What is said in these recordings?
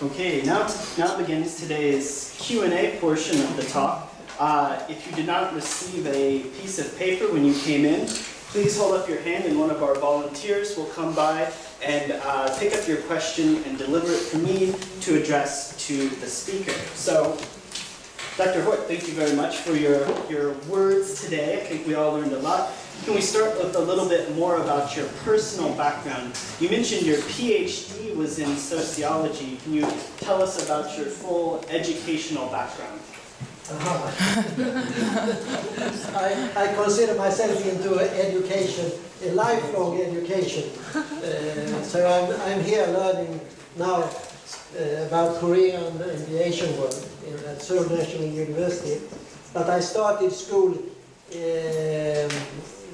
Okay, now begins today's Q&A portion of the talk. If you did not receive a piece of paper when you came in, please hold up your hand and one of our volunteers will come by and pick up your question and deliver it for me to address to the speaker. So, Dr. Hort, thank you very much for your words today. I think we all learned a lot. Can we start with a little bit more about your personal background? You mentioned your PhD was in sociology. Can you tell us about your full educational background? I consider myself into education, a lifelong education. So I'm here learning now about Korea and the Asian world at Seoul National University. But I started school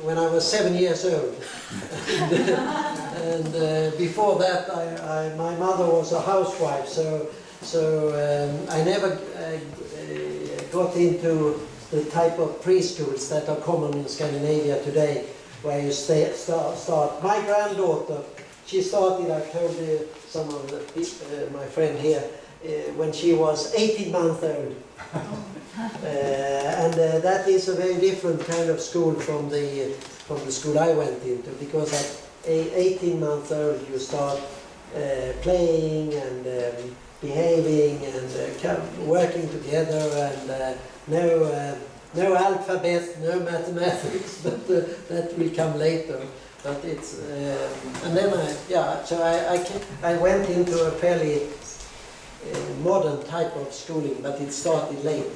when I was 7 years old. and before that, my mother was a housewife, so I never got into the type of preschools that are common in Scandinavia today, where you start. My granddaughter, she started, I told some of my friend here, when she was 18 months old. And that is a very different kind of school from the school I went into, because at 18 months old you start playing and behaving and working together, and no alphabet, no mathematics, but that will come later. But it's and then I went into a fairly modern type of schooling, but it started late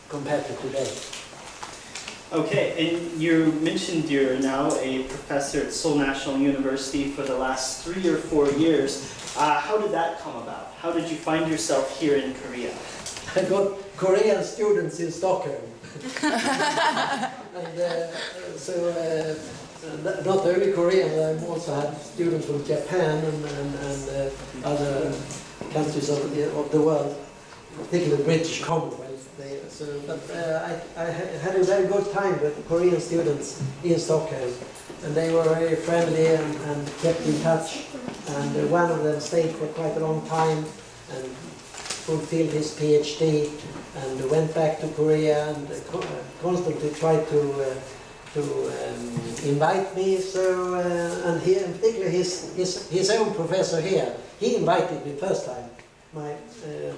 compared to today. Okay, and you mentioned you're now a professor at Seoul National University for the last 3 or 4 years. How did that come about? How did you find yourself here in Korea? I got Korean students in Stockholm. And not only Korean, I also had students from Japan and other countries of the world, particularly British Commonwealth. I had a very good time with the Korean students in Stockholm, and they were very friendly and kept in touch. And one of them stayed for quite a long time and fulfilled his PhD and went back to Korea and constantly tried to invite me. So and he, in particular, his own professor here, he invited me first time.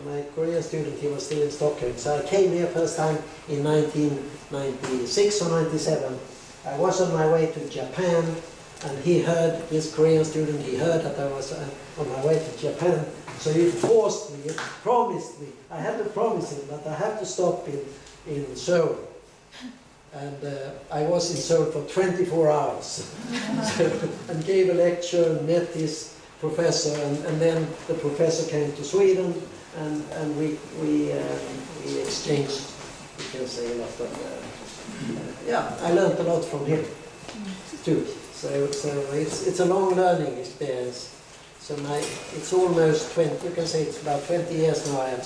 My Korean student, he was still in Stockholm. So I came here first time in 1996 or 97. I was on my way to Japan, and he heard, this Korean student, he heard that I was on my way to Japan. So he forced me, he promised me. I had to promise him that I have to stop in Seoul. And I was in Seoul for 24 hours and gave a lecture, met his professor, and then the professor came to Sweden, and we exchanged, you can say, a lot of, I learned a lot from him too. So it's a long learning experience. So it's almost 20, you can say it's about 20 years now I am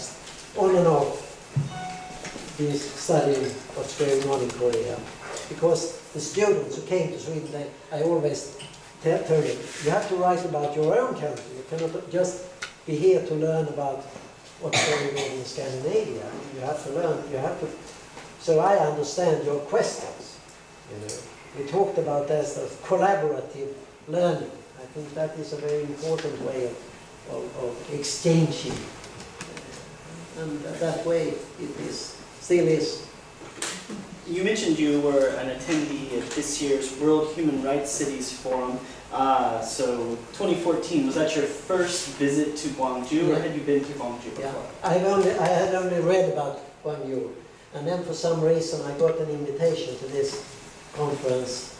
on and off been studying what's going on in Korea. Because the students who came to Sweden, I always tell them, you have to write about your own country. You cannot just be here to learn about what's going on in Scandinavia. You have to learn, so I understand your questions. We talked about this as collaborative learning. I think that is a very important way of exchanging. And that way it is, still is. You mentioned you were an attendee at this year's World Human Rights Cities Forum. So 2014, was that your first visit to Gwangju, or had you been to Gwangju before? Yeah. I had only read about Gwangju, and then for some reason I got an invitation to this conference,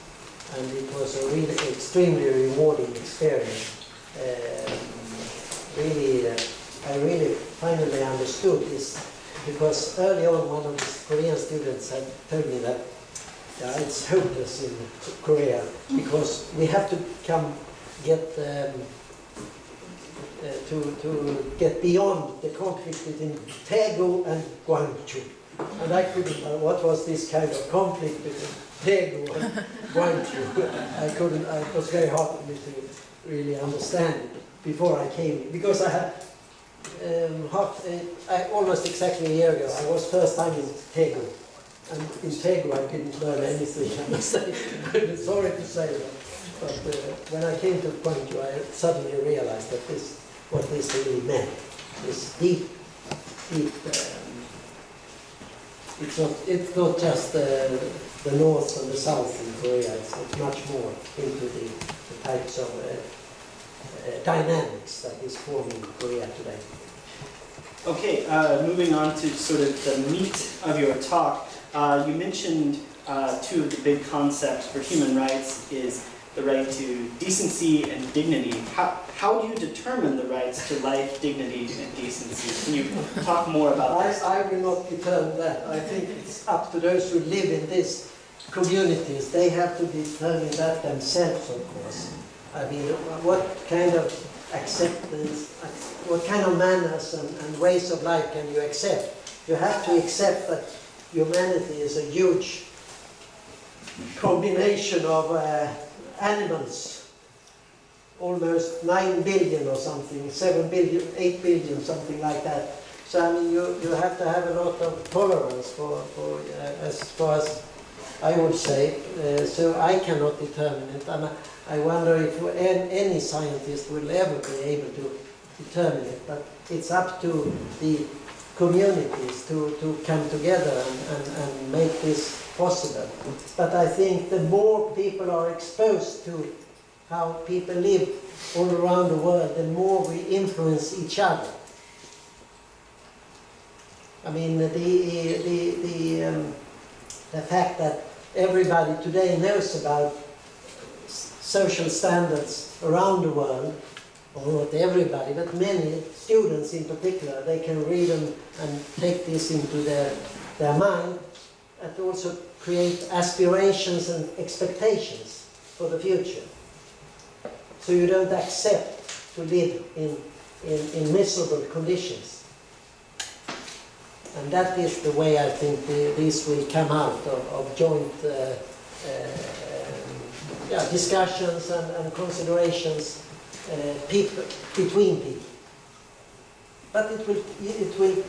and it was a really extremely rewarding experience. I really finally understood this, because early on one of the Korean students had told me that it's hopeless in Korea, because we have to get beyond the conflict between Daegu and Gwangju. And I couldn't, what was this kind of conflict between Daegu and Gwangju? It was very hard for me to really understand it before I came, because I had almost exactly a year ago, I was first time in Daegu. And in Daegu I didn't learn anything, I must say. I'm sorry to say that. But when I came to Gwangju, I suddenly realized that what this really meant. This deep, it's not just the north and the south in Korea, it's much more into the types of dynamics that is forming in Korea today. Okay, moving on to sort of the meat of your talk. You mentioned two of the big concepts for human rights is the right to decency and dignity. How do you determine the rights to life, dignity, and decency? Can you talk more about this? I will not determine that. I think it's up to those who live in these communities. They have to determine that themselves, of course. I mean, what kind of acceptance, what kind of manners and ways of life can you accept? You have to accept that humanity is a huge combination of animals, almost 9 billion or something, 7 billion, 8 billion, something like that. So I mean, you have to have a lot of tolerance for as far as I would say. So I cannot determine it, and I wonder if any scientist will ever be able to determine it. But it's up to the communities to come together and make this possible. But I think the more people are exposed to how people live all around the world, the more we influence each other. I mean, the fact that everybody today knows about social standards around the world, or not everybody, but many students in particular, they can read them and take this into their mind, and also create aspirations and expectations for the future. So you don't accept to live in miserable conditions. And that is the way I think this will come out of joint discussions and considerations between people. But it will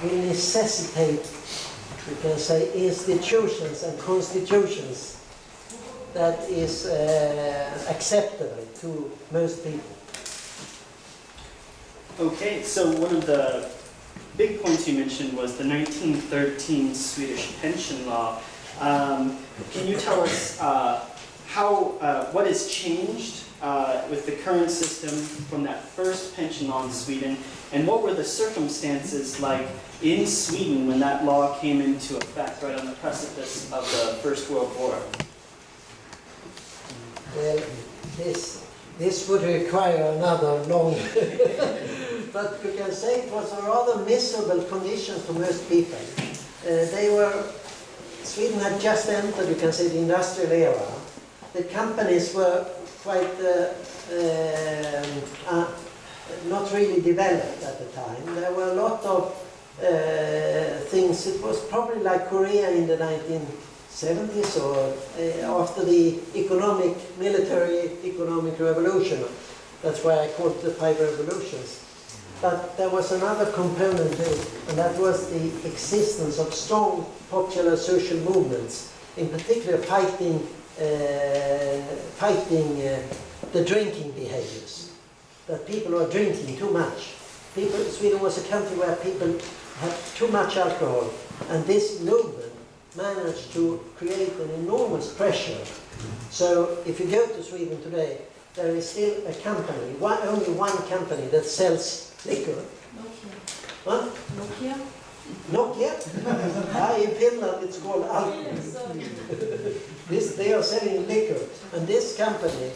necessitate, we can say, institutions and constitutions that is acceptable to most people. Okay, so one of the big points you mentioned was the 1913 Swedish pension law. Can you tell us what has changed with the current system from that first pension law in Sweden, and what were the circumstances like in Sweden when that law came into effect right on the precipice of the First World War? Well, this would require another long... But you can say it was a rather miserable condition for most people. Sweden had just entered, you can say, the industrial era. The companies were quite not really developed at the time. There were a lot of things. It was probably like Korea in the 1970s or after the military economic revolution. That's why I call it the 5 revolutions. But there was another component to it, and that was the existence of strong popular social movements, in particular fighting the drinking behaviors, that people are drinking too much. Sweden was a country where people had too much alcohol, and this movement managed to create an enormous pressure. So if you go to Sweden today, there is still a company, only one company that sells liquor. Nokia. Huh? Nokia? Nokia? In Finland it's called alcohol. They are selling liquor. And this company,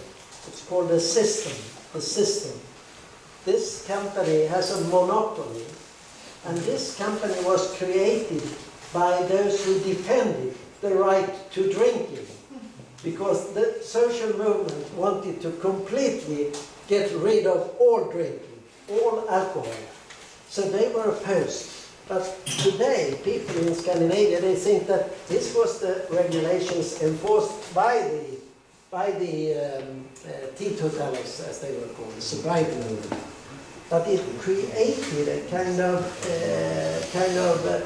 it's called the System. This company has a monopoly. And this company was created by those who defended the right to drinking. Because the social movement wanted to completely get rid of all drinking, all alcohol. So they were opposed. But today, people in Scandinavia, they think that this was the regulations enforced by the teetotalers, as they were called, the sobriety movement. but it created a kind of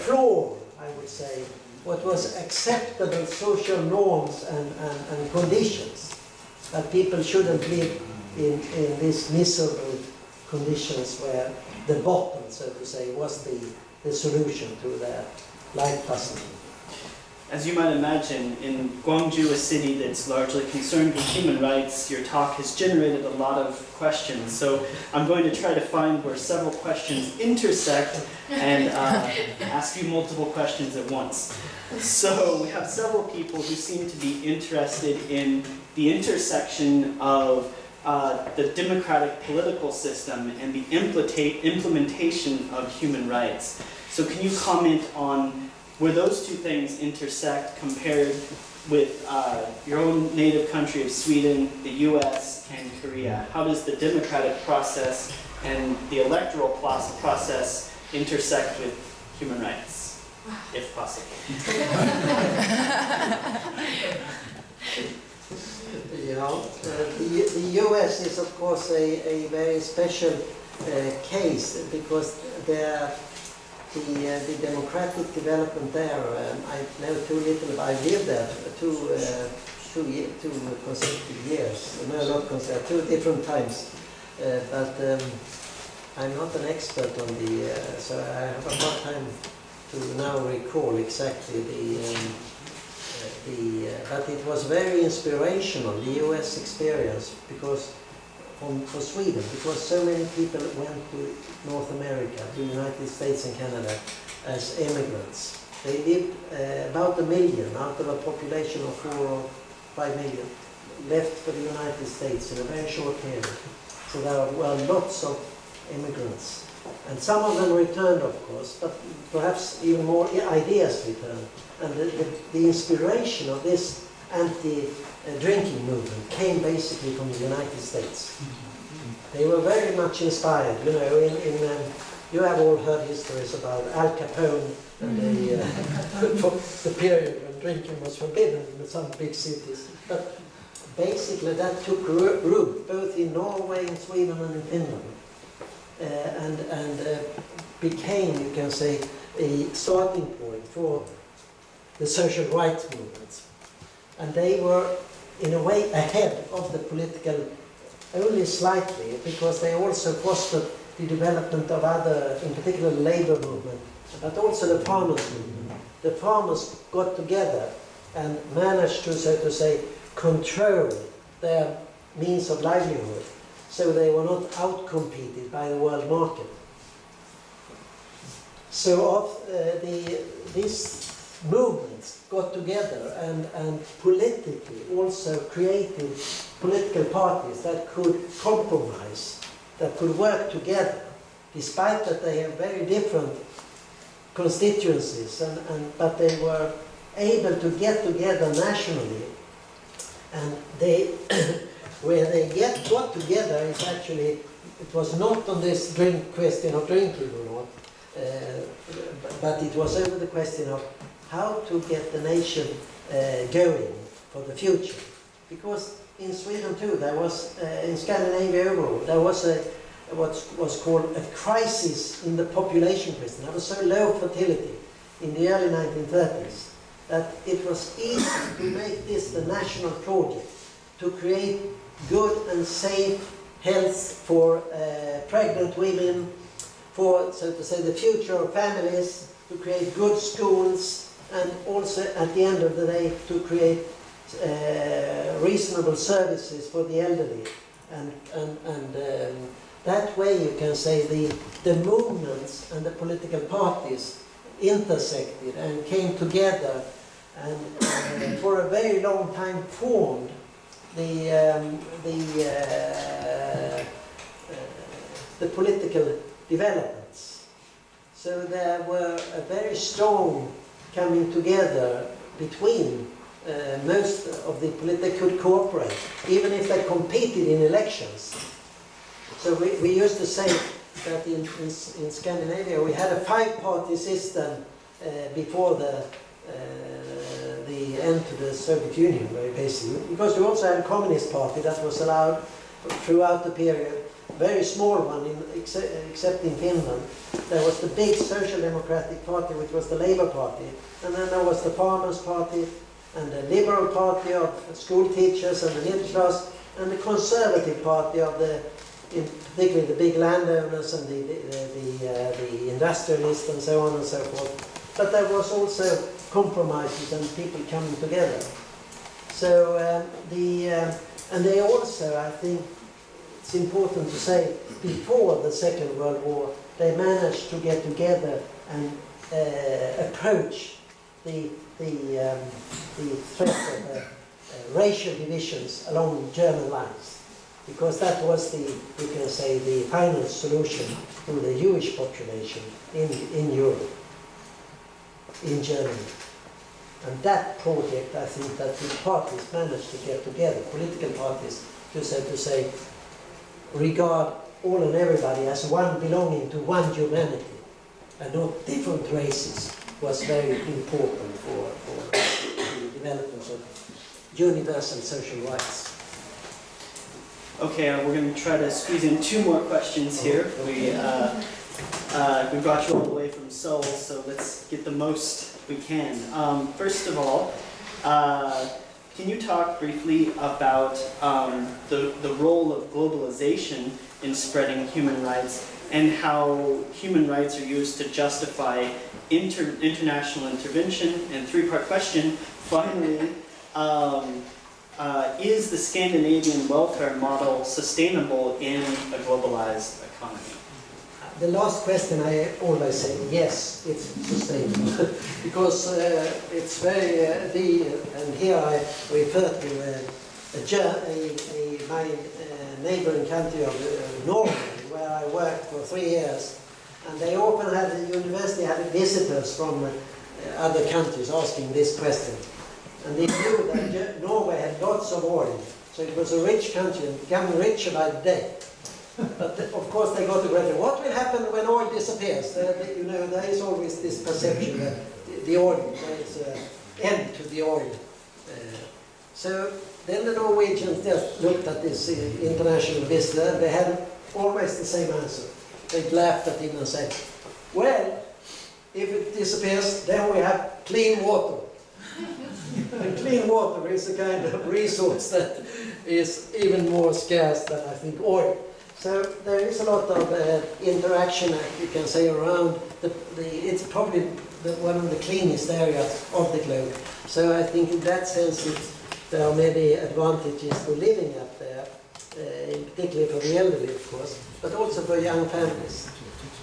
floor, I would say, what was acceptable social norms and conditions, that people shouldn't live in these miserable conditions where the bottom, so to say, was the solution to their life puzzle. As you might imagine, in Gwangju, a city that's largely concerned with human rights, your talk has generated a lot of questions. So I'm going to try to find where several questions intersect and ask you multiple questions at once. So we have several people who seem to be interested in the intersection of the democratic political system and the implementation of human rights. So can you comment on where those two things intersect compared with your own native country of Sweden, the US, and Korea? How does the democratic process and the electoral process intersect with human rights, if possible? The US is of course a very special case because the democratic development there, I know too little. I lived there two consecutive years. No, not consecutive, 2 different times. But I'm not an expert on so I have a hard time to now recall exactly but it was very inspirational, the US experience, because for Sweden, because so many people went to North America, to the United States and Canada as immigrants. They lived about 1 million out of a population of 4 or 5 million left for the United States in a very short period. So there were lots of immigrants. And some of them returned, of course, but perhaps even more ideas returned. And the inspiration of this anti-drinking movement came basically from the United States. They were very much inspired. You know, you have all heard histories about Al Capone and the period when drinking was forbidden in some big cities. But basically that took root both in Norway, in Sweden and in Finland. And became, you can say, a starting point for the social rights movements. And they were, in a way, ahead of the political, only slightly, because they also fostered the development of other, in particular, the labor movement, but also the farmers movement. The farmers got together and managed to, so to say, control their means of livelihood, so they were not outcompeted by the world market. So these movements got together and politically also created political parties that could compromise, that could work together, despite that they have very different constituencies, but they were able to get together nationally, and they where they got together is actually, it was not on this question of drinking or not, but it was over the question of how to get the nation going for the future. Because in Sweden too, there was, in Scandinavia overall, there was what was called a crisis in the population question. There was so low fertility in the early 1930s that it was easy to make this the national project, to create good and safe health for pregnant women, for, so to say, the future of families, to create good schools, and also at the end of the day to create reasonable services for the elderly. And that way you can say the movements and the political parties intersected and came together and for a very long time formed the political developments. So there were a very strong coming together between most of the they could cooperate, even if they competed in elections. So we used to say that in Scandinavia we had a 5-party system before the end to the Soviet Union, very basically, because we also had a communist party that was allowed, throughout the period. Very small one, except in Finland. There was the big Social Democratic Party, which was the Labour Party, and then there was the Farmers' Party, and the Liberal Party of school teachers and the middle class, and the Conservative Party of particularly the big landowners and the industrialists and so on and so forth. But there was also compromises and people coming together. So and they also, I think, it's important to say, before the Second World War, they managed to get together and approach the threat of racial divisions along German lines, because that was you can say, the final solution to the Jewish population in Europe, in Germany. And that project, I think that the parties managed to get together, political parties, to say, regard all and everybody as one belonging to one humanity and not different races, was very important for the development of universal social rights. Okay, we're going to try to squeeze in 2 more questions here. We brought you all the way from Seoul, so let's get the most we can. First of all, can you talk briefly about the role of globalization in spreading human rights and how human rights are used to justify international intervention? And 3-part question, finally, is the Scandinavian welfare model sustainable in a globalized economy? The last question, I always say yes, it's sustainable, because it's very and here I refer to my neighboring country of Norway, where I worked for 3 years, and they often had the university had visitors from other countries asking this question, and they knew that Norway had lots of oil, so it was a rich country and becoming richer by the day. But of course they got the question, what will happen when oil disappears? There is always this perception that the oil, there is an end to the oil. So then the Norwegians just looked at this international visitor, and they had always the same answer. They laughed at him and said, well, if it disappears, then we have clean water. And clean water is a kind of resource that is even more scarce than, I think, oil. So there is a lot of interaction, you can say, around it's probably one of the cleanest areas of the globe. So I think in that sense there are many advantages to living up there, particularly for the elderly, of course, but also for young families.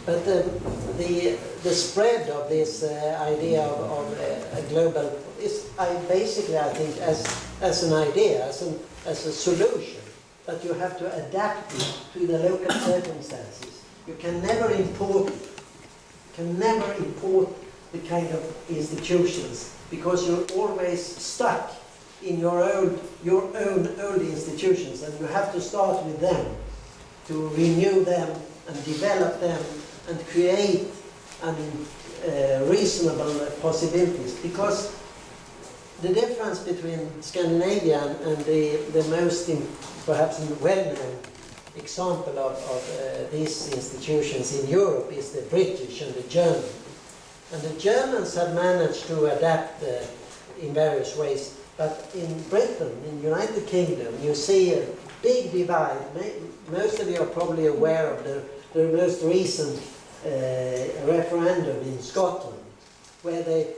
But the spread of this idea of a global is basically, I think, as an idea, as a solution, that you have to adapt it to the local circumstances. You can never import the kind of institutions, because you're always stuck in your own old institutions, and you have to start with them, to renew them and develop them and create reasonable possibilities. Because the difference between Scandinavia and the most perhaps well-known example of these institutions in Europe is the British and the German. And the Germans have managed to adapt in various ways, but in Britain, in the United Kingdom, you see a big divide. Most of you are probably aware of the most recent referendum in Scotland, where they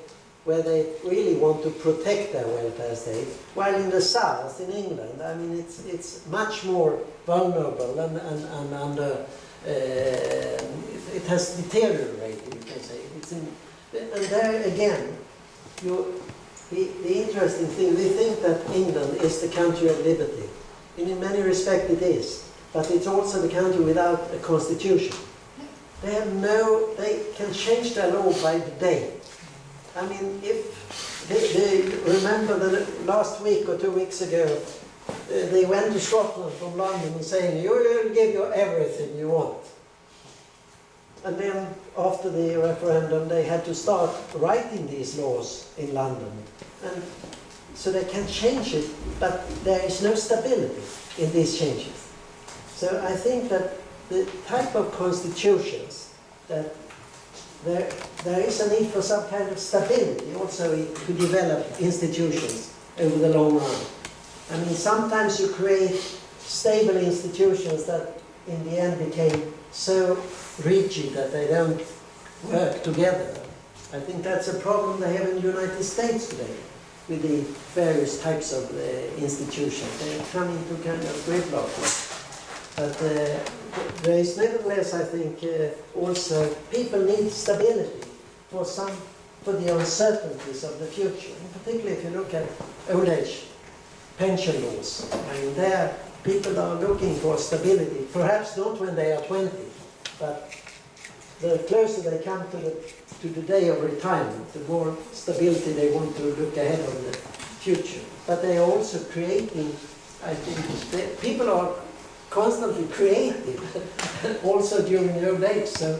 really want to protect their welfare state, while in the south, in England, I mean, it's much more vulnerable and under, it has deteriorated, you can say. And there again, the interesting thing, we think that England is the country of liberty. And in many respects it is, but it's also the country without a constitution. They can change their law by the day. I mean, if they remember that last week or 2 weeks ago, they went to Scotland from London and saying, you will give you everything you want. And then after the referendum, they had to start writing these laws in London. And so they can change it, but there is no stability in these changes. So I think that the type of constitutions that there is a need for some kind of stability also to develop institutions over the long run. I mean, sometimes you create stable institutions that in the end became so rigid that they don't work together. I think that's a problem they have in the United States today with the various types of institutions. They come into kind of gridlock. But there is nevertheless, I think, also people need stability for the uncertainties of the future. And particularly if you look at old age pension laws. I mean, there people are looking for stability. Perhaps not when they are 20, but the closer they come to the day of retirement, the more stability they want to look ahead of the future. But they are also creating, I think, people are constantly creative, also during the old age, so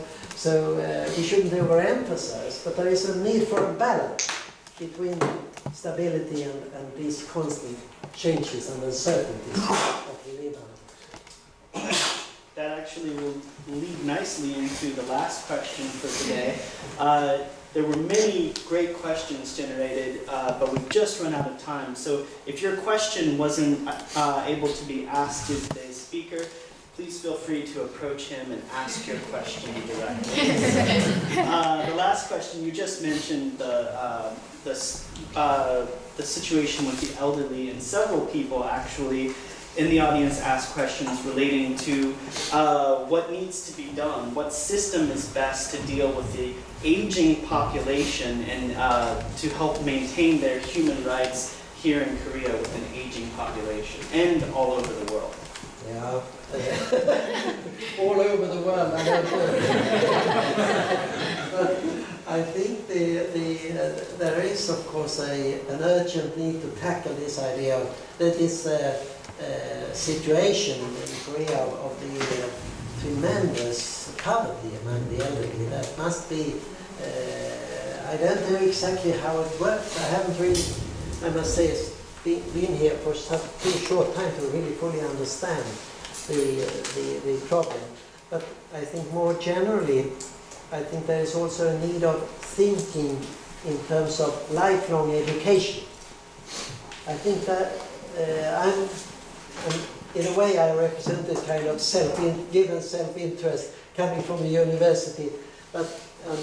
we shouldn't overemphasize, but there is a need for a balance between stability and these constant changes and uncertainties that we live on. That actually will lead nicely into the last question for today. There were many great questions generated, but we've just run out of time. So if your question wasn't able to be asked to today's speaker, please feel free to approach him and ask your question directly. The last question, you just mentioned the situation with the elderly, and several people actually in the audience asked questions relating to what needs to be done, what system is best to deal with the aging population and to help maintain their human rights here in Korea with an aging population and all over the world. Yeah, all over the world, I don't know. But I think there is, of course, an urgent need to tackle this idea that this situation in Korea of the tremendous poverty among the elderly. That must be, I don't know exactly how it works. I haven't really, I must say, been here for such a short time to really fully understand the problem. But I think more generally, I think there is also a need of thinking in terms of lifelong education. I think that in a way I represent this kind of given self-interest coming from the university and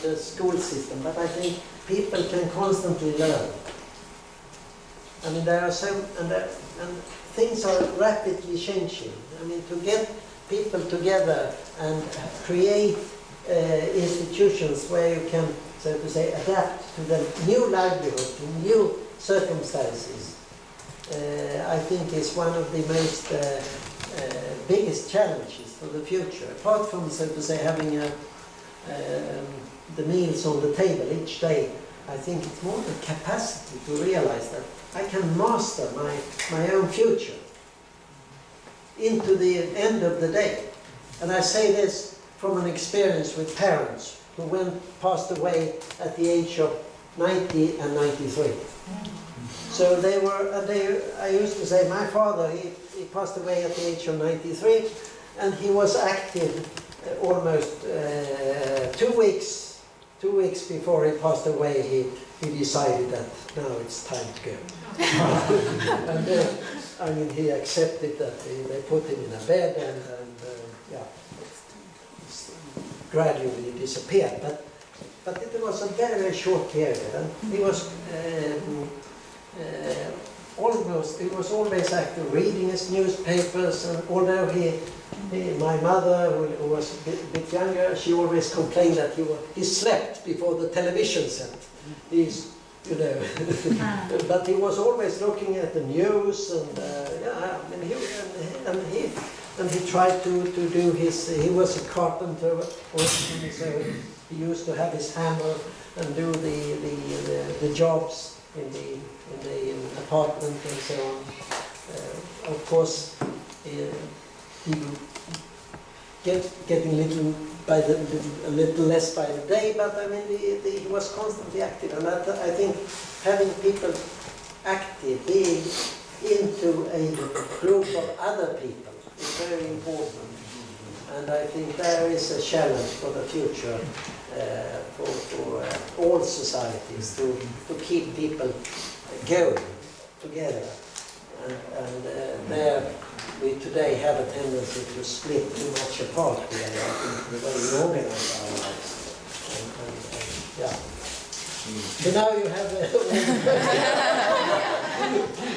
the school system, but I think people can constantly learn. I mean, there are and things are rapidly changing. I mean, to get people together and create institutions where you can, so to say, adapt to the new livelihood, to new circumstances, I think is one of the most biggest challenges for the future. Apart from, so to say, having the meals on the table each day, I think it's more the capacity to realize that I can master my own future into the end of the day. And I say this from an experience with parents who passed away at the age of 90 and 93. So I used to say, my father, he passed away at the age of 93, and he was active almost 2 weeks before he passed away. He decided that now it's time to go. And I mean, he accepted that they put him in a bed and gradually disappeared. But it was a very, very short period, and he was always active, reading his newspapers, and although my mother, who was a bit younger, she always complained that he slept before the television set. But he was always looking at the news, and he tried to do he was a carpenter, so he used to have his hammer and do the jobs in the apartment and so on. Of course, he getting a little less by the day, but I mean he was constantly active, and I think having people active, being into a group of other people, is very important. And I think there is a challenge for the future for all societies to keep people going together. And there we today have a tendency to split too much apart here, I think, the way we organize our lives. And yeah. So now you have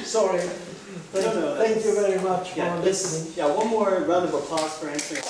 sorry. No, Thank you very much for Yeah, listening. yeah, one more round of applause for answering.